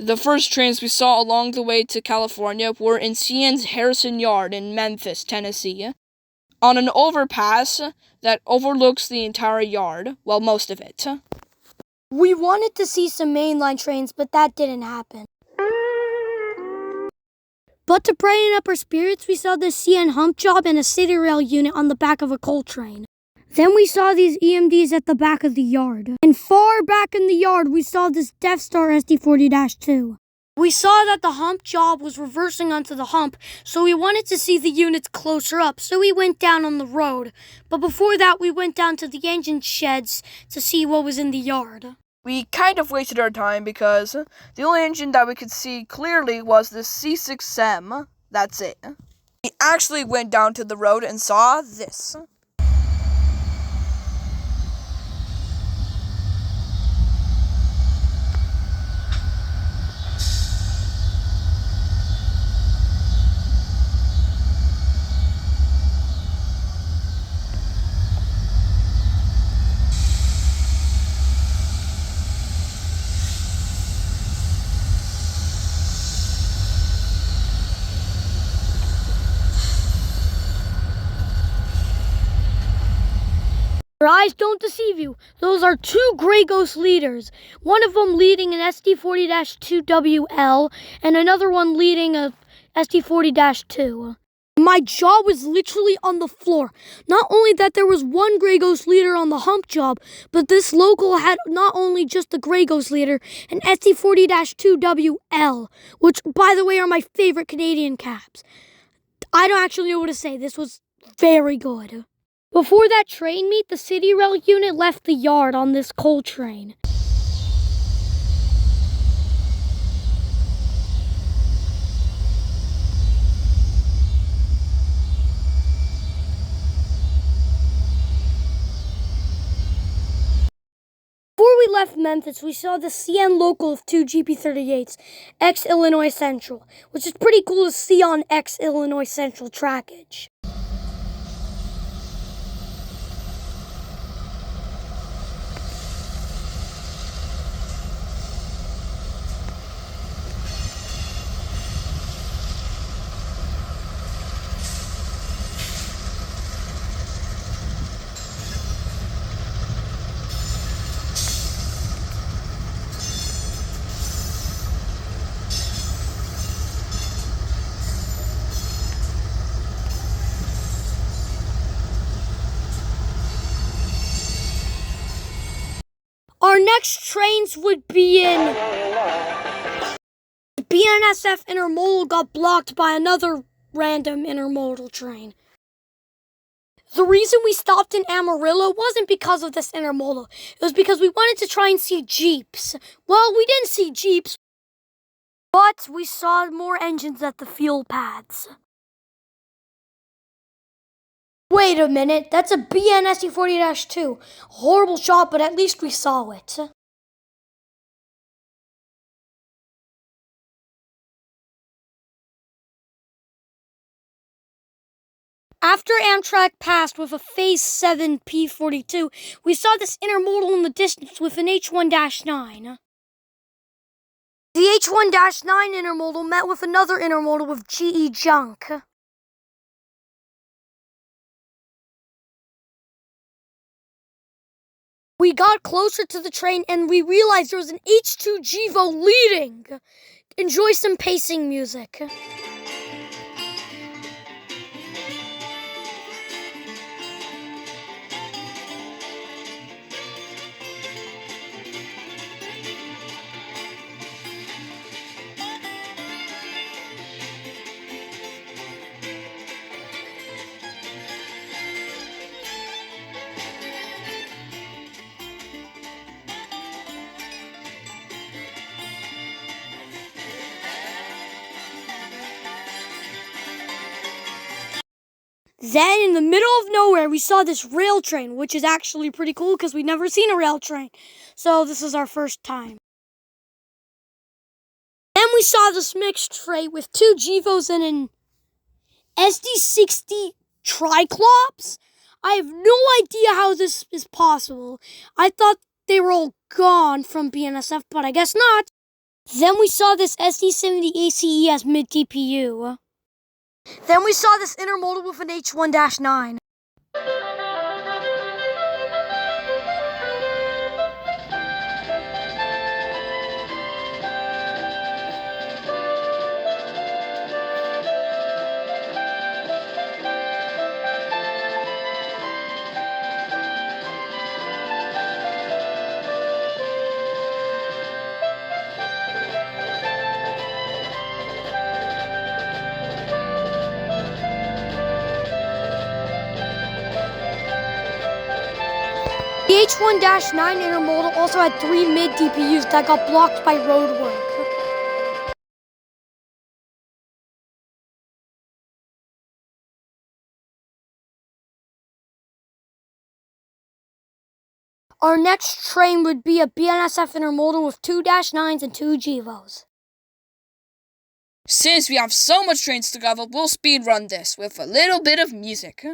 The first trains we saw along the way to California were in CN's Harrison Yard in Memphis, Tennessee, on an overpass that overlooks the entire yard, well, most of it. We wanted to see some mainline trains, but that didn't happen. But to brighten up our spirits, we saw the CN hump job and a city rail unit on the back of a coal train. Then we saw these EMDs at the back of the yard. And far back in the yard, we saw this Death Star SD-40-2. We saw that the hump job was reversing onto the hump, so we wanted to see the units closer up, so we went down on the road. But before that, we went down to the engine sheds to see what was in the yard. We kind of wasted our time because the only engine that we could see clearly was the C6M. That's it. We actually went down to the road and saw this. Your eyes don't deceive you. Those are two Grey Ghost leaders. One of them leading an SD-40-2WL and another one leading a SD-40-2. My jaw was literally on the floor. Not only that there was one Grey Ghost leader on the hump job, but this local had not only just the Grey Ghost leader, an SD-40-2WL, which, by the way, are my favorite Canadian cabs. I don't actually know what to say. This was very good. Before that train meet, the city rail unit left the yard on this coal train. Before we left Memphis, we saw the CN local of two GP38s, ex-Illinois Central, which is pretty cool to see on ex-Illinois Central trackage. Our next trains would be in... The BNSF intermodal got blocked by another random intermodal train. The reason we stopped in Amarillo wasn't because of this intermodal. It was because we wanted to try and see Jeeps. Well, we didn't see Jeeps, but we saw more engines at the fuel pads. Wait a minute, that's a BN-SD-40-2. Horrible shot, but at least we saw it. After Amtrak passed with a Phase 7 P-42, we saw this intermodal in the distance with an H1-9. The H1-9 intermodal met with another intermodal with GE junk. We got closer to the train and we realized there was an H2 Gevo leading. Enjoy some pacing music. Then, in the middle of nowhere, we saw this rail train, which is actually pretty cool because we'd never seen a rail train. So this is our first time. Then we saw this mixed freight with two Gevos and an SD60 Triclops. I have no idea how this is possible. I thought they were all gone from BNSF, but I guess not. Then we saw this SD70 ACE as mid-DPU. Then we saw this intermodal with an H1-9. The H1-9 intermodal also had 3 mid-DPUs that got blocked by roadwork. Our next train would be a BNSF intermodal with 2 -9s and 2 GEVOs. Since we have so much trains to cover, we'll speed run this with a little bit of music.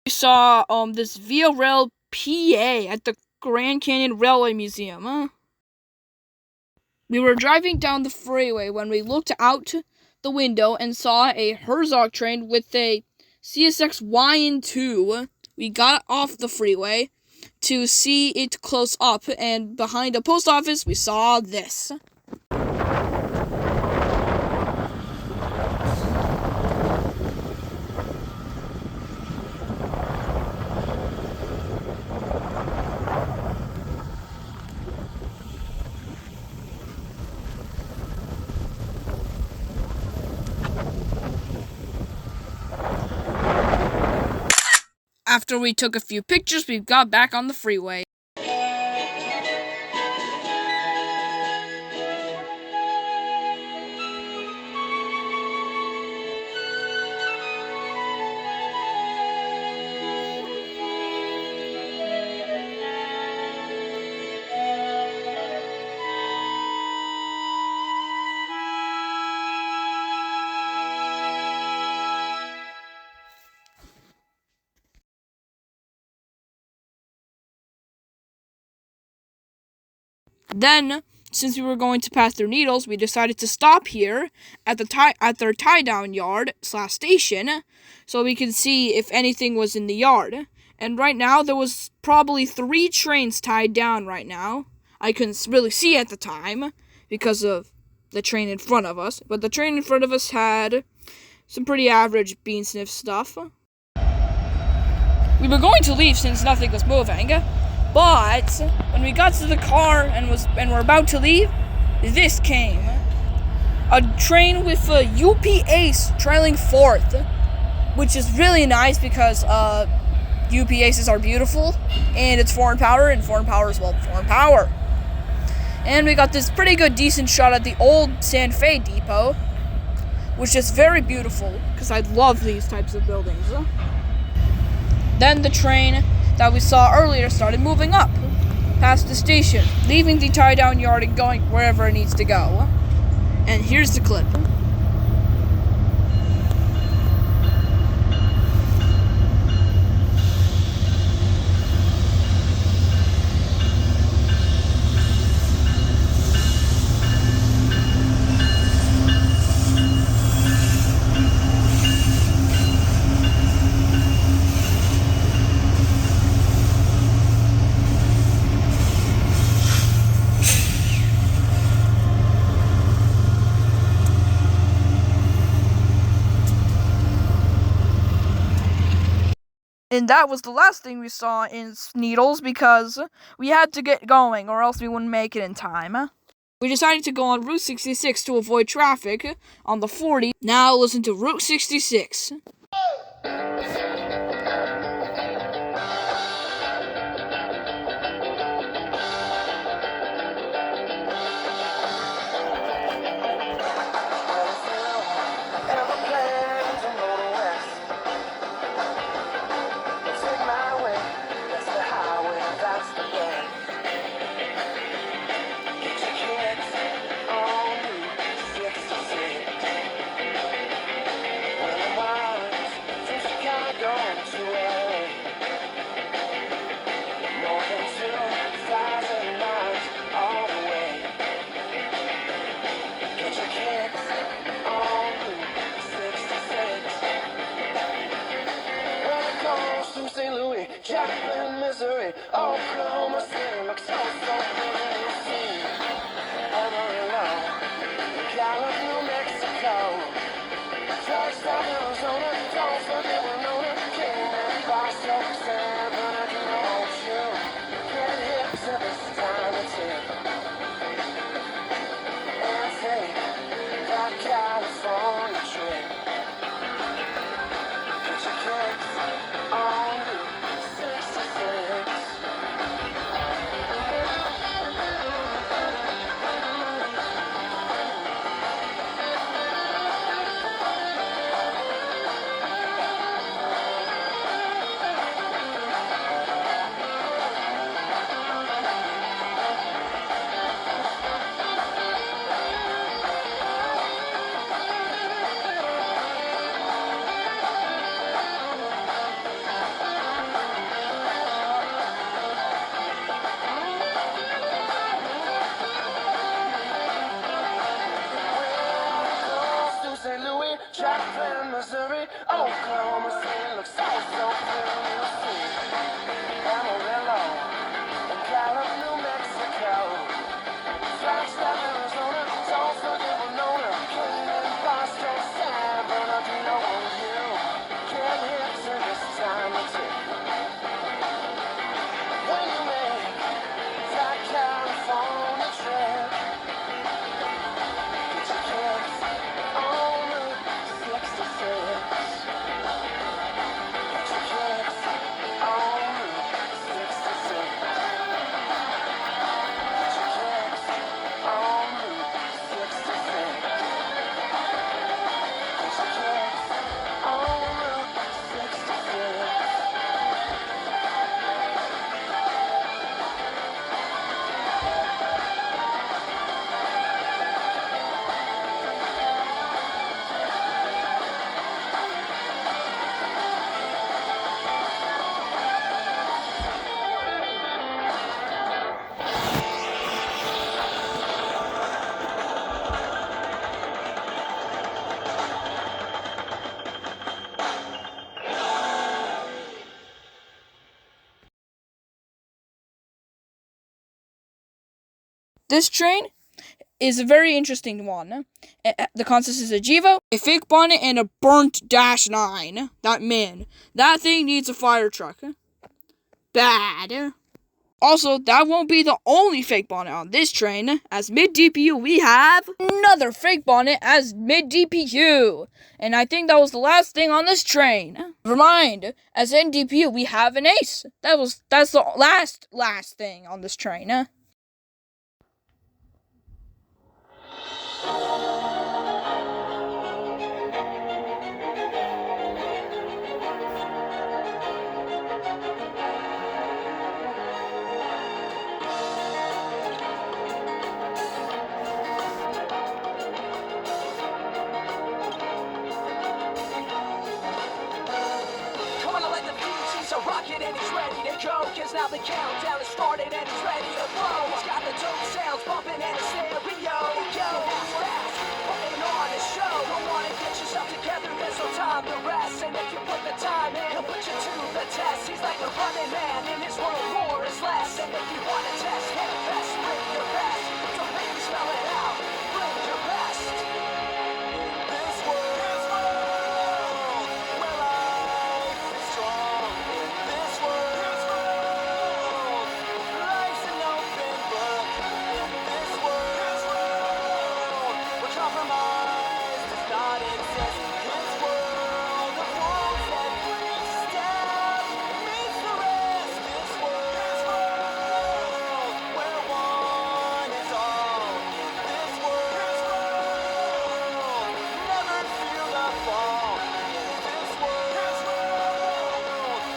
We saw this Via Rail PA at the Grand Canyon Railway Museum. We were driving down the freeway when we looked out the window and saw a Herzog train with a CSX YN2. We got off the freeway to see it close up, and behind a post office we saw this. After we took a few pictures, we got back on the freeway. Then, since we were going to pass through Needles, we decided to stop here at their tie-down yard / station, so we could see if anything was in the yard. And right now, there was probably 3 trains tied down right now. I couldn't really see at the time because of the train in front of us, but the train in front of us had some pretty average bean sniff stuff. We were going to leave since nothing was moving, but when we got to the car and were about to leave, this came. A train with a UP Ace trailing 4th, which is really nice because UP Aces are beautiful, and it's foreign power, and foreign power is, well, foreign power. And we got this pretty good, decent shot at the old Santa Fe depot, which is very beautiful, because I love these types of buildings. Then the train that we saw earlier started moving up, past the station, leaving the tie-down yard and going wherever it needs to go. And here's the clip. And that was the last thing we saw in Needles, because we had to get going or else we wouldn't make it in time. We decided to go on Route 66 to avoid traffic on the 40. Now listen to Route 66. Jackman, Missouri, Oklahoma City looks so pretty. Amarillo, Gallup, New Mexico, Flagstaff, Arizona, don't forget Winona, Kingman, Boston, San Bernardino, you get hip to this time of year and take that California trip. Get your kicks on Route 66. St. Louis, Jackson, Missouri, Oklahoma City looks so pretty. Amarillo, and Gallup, New Mexico, Flagstaff, Arizona, don't forget Winona, Kingman, Boston, San Bernardino, you get hip to this time of year when you make that California trip. Get your kicks on Route 66. Get your kicks on Route 66. Get your kicks on Route 66. Get your kicks on Route 66. This train is a very interesting one. The concept is a Jevo, a fake bonnet, and a burnt Dash 9. That thing needs a fire truck. Bad. Also, that won't be the only fake bonnet on this train. As mid-DPU, we have another fake bonnet as mid-DPU. And I think that was the last thing on this train. Never mind, as NDPU, we have an ace. That's the last thing on this train. now the countdown has started and he's ready to blow. He's got the dope sounds bumping and a stereo. Yo, fast, putting on a show. Don't wanna get yourself together, there's no time to rest. And if you put the time in, he'll put you to the test. He's like a running man, in his world more is less. And if you wanna test him, best bring your best. Don't make me spell it out, bring your best. In this world, where life is strong. In this world, life's an open book. In this world, where compromise does not exist. This world of rules, every step meets the rest. This world, where one is all. In this world, never feel the fall. In this world,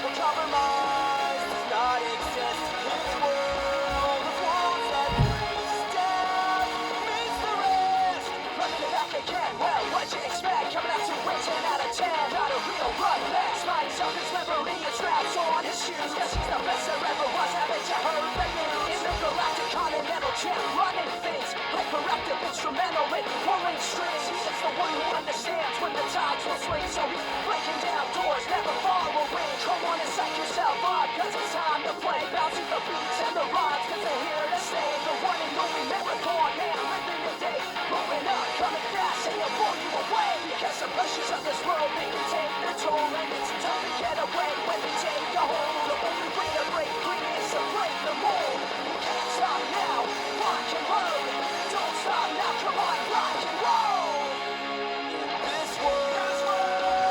where compromise does not exist. This world of rules, every step meets the rest. Running it back again, well, what'd you expect? Coming out to win 10 out of 10. Not a real run back. Spidey self his memory and straps on his shoes. Guess he's the best there ever was. Haven't you heard the news? In the galactic continental champ, running things. Hyperactive, instrumental, with pulling strings. He's the one who understands when the tides will swing. So he's breaking down doors, never following. Come on and psych yourself up, cause it's time to play. Bouncing the beats and the rhymes, cause they're here to stay. The one and only marathon man, living the day. Moving up, coming fast, and he'll blow you away. Because the pressures of this world, they can take their toll. And it's time to get away when they take a hold. The only way to break free is to break the mold. You can't stop now, rock and roll. Don't stop now, come on, rock and roll. In this world,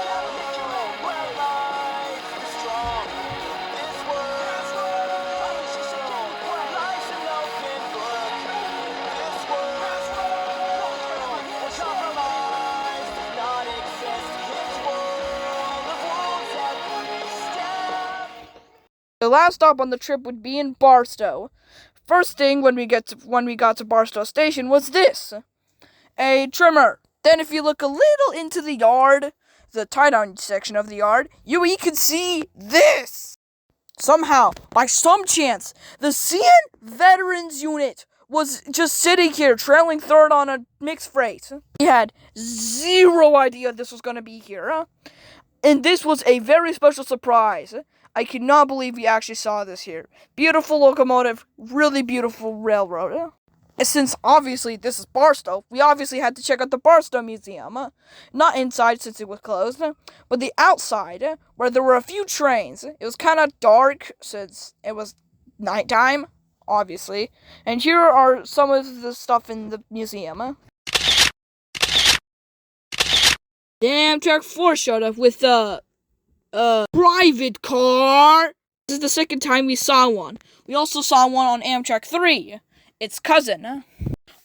gotta make your own where life is strong. In this world, life's just a game, where life's an open book. In this world, where compromise does not exist. This world of rules, every step. The last stop on the trip would be in Barstow. First thing when we got to Barstow Station was this. A trimmer. Then if you look a little into the yard, the tie-down section of the yard, you can see this. Somehow, by some chance, the CN Veterans Unit was just sitting here, trailing third on a mixed freight. We had zero idea this was going to be here. And this was a very special surprise. I cannot believe we actually saw this here. Beautiful locomotive, really beautiful railroad. And since obviously this is Barstow, we obviously had to check out the Barstow Museum. Not inside since it was closed, but the outside, where there were a few trains. It was kind of dark since it was nighttime, obviously. And here are some of the stuff in the museum. The Amtrak 4 showed up with a private car. This is the second time we saw one. We also saw one on Amtrak 3. Its cousin.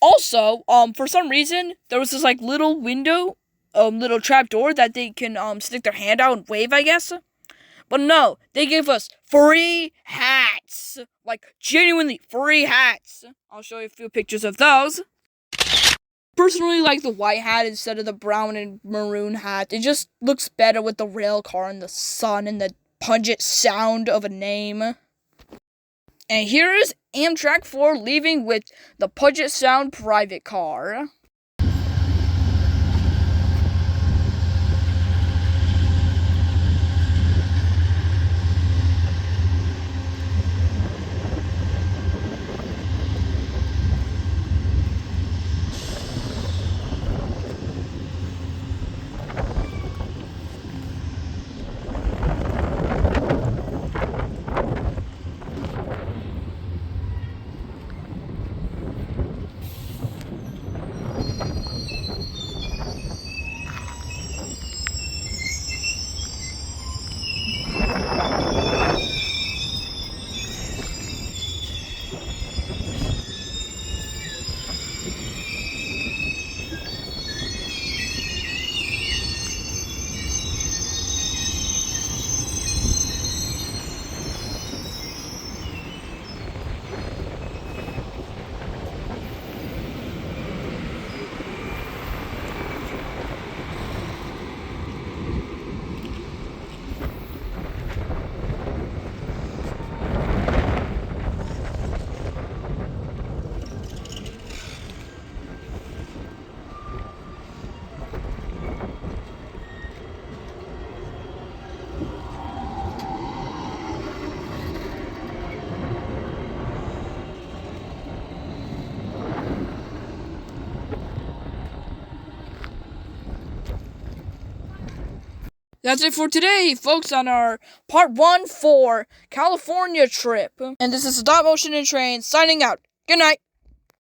Also, for some reason, there was this like little window, little trap door that they can stick their hand out and wave, I guess. But no, they gave us free hats. Like genuinely free hats. I'll show you a few pictures of those. Personally like the white hat instead of the brown and maroon hat. It just looks better with the rail car and the sun and the pungent sound of a name. And here is Amtrak 4 leaving with the Puget Sound private car. That's it for today, folks, on our part 1 for California trip. And this is Stop Motion and Train signing out. Good night.